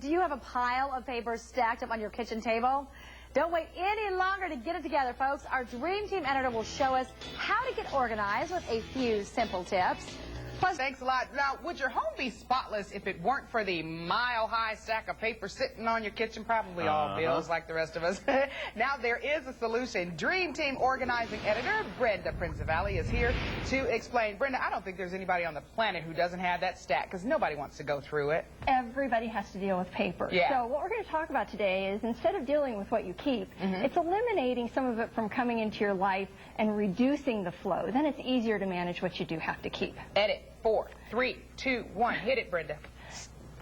do you have a pile of papers stacked up on your kitchen table? Don't wait any longer to get it together, folks. Our Dream Team editor will show us how to get organized with a few simple tips. Plus, thanks a lot. Now, would your home be spotless if it weren't for the mile-high stack of paper sitting on your kitchen? Probably all bills like the rest of us. Now, there is a solution. Dream Team organizing editor Brenda Prinzavalli is here to explain. Brenda, I don't think there's anybody on the planet who doesn't have that stack because nobody wants to go through it. Everybody has to deal with paper. Yeah. So what we're going to talk about today is instead of dealing with what you keep, it's eliminating some of it from coming into your life and reducing the flow. Then it's easier to manage what you do have to keep. Edit. 4, 3, 2, 1. Hit it, Brenda.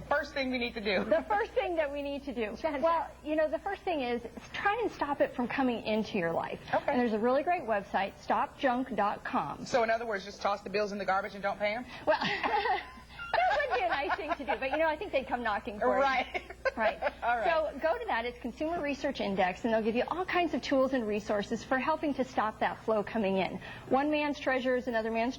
First thing we need to do. The first thing that we need to do. Well, you know, the first thing is try and stop it from coming into your life. Okay. And there's a really great website, stopjunk.com. So in other words, just toss the bills in the garbage and don't pay them? Well, that would be a nice thing to do, but you know, I think they'd come knocking for Right. you. Right. All right. So go to that. It's Consumer Research Index, and they'll give you all kinds of tools and resources for helping to stop that flow coming in. One man's treasure is another man's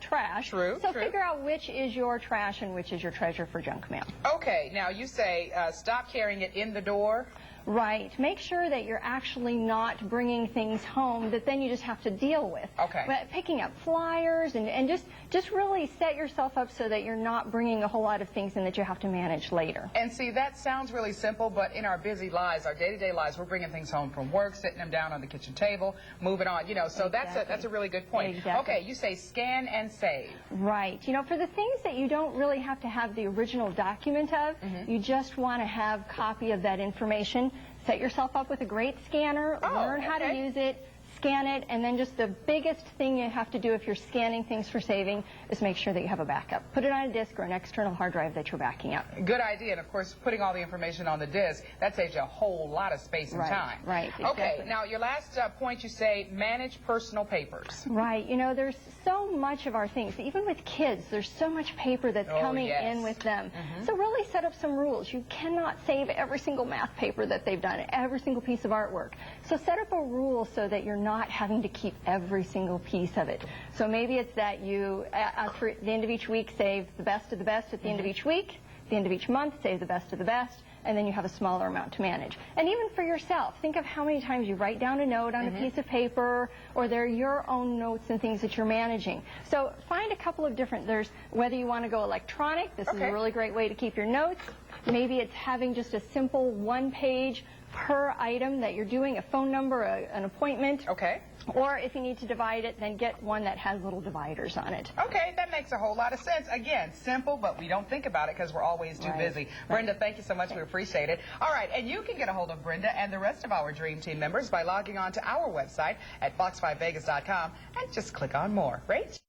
trash. True. So figure out which is your trash and which is your treasure for junk mail. Okay. Now you say stop carrying it in the door. Right. Make sure that you're actually not bringing things home that then you just have to deal with. Okay. But picking up flyers and just really set yourself up so that you're not bringing a whole lot of things in that you have to manage later. And see, that sounds really simple, but in our busy lives, our day-to-day lives, we're bringing things home from work, sitting them down on the kitchen table, moving on. You know, so Exactly. that's a really good point. Exactly. Okay, you say scan and save. Right. You know, for the things that you don't really have to have the original document of, you just want to have a copy of that information. Set yourself up with a great scanner, learn how to use it, scan it, and then just the biggest thing you have to do if you're scanning things for saving is make sure that you have a backup. Put it on a disk or an external hard drive that you're backing up. Good idea, and of course, putting all the information on the disk, that saves you a whole lot of space and time. Right, exactly. Okay, now your last point, you say manage personal papers. Right, you know, there's so much of our things, even with kids, there's so much paper that's coming in with them. So really set up some rules. You cannot save every single math paper that they've done, every single piece of artwork. So set up a rule so that you're not having to keep every single piece of it. So maybe it's that you, at the end of each week, save the best of the best at the end of each week, at the end of each month, save the best of the best, and then you have a smaller amount to manage. And even for yourself, think of how many times you write down a note on a piece of paper, or they're your own notes and things that you're managing. So find a couple of different, whether you want to go electronic, this is a really great way to keep your notes. Maybe it's having just a simple one-page per item that you're doing, a phone number, an appointment. Okay. Or if you need to divide it, then get one that has little dividers on it. Okay, that makes a whole lot of sense. Again, simple, but we don't think about it because we're always too busy. Brenda, thank you so much. We appreciate it. All right, and you can get a hold of Brenda and the rest of our Dream Team members by logging on to our website at fox5vegas.com and just click on more. Right?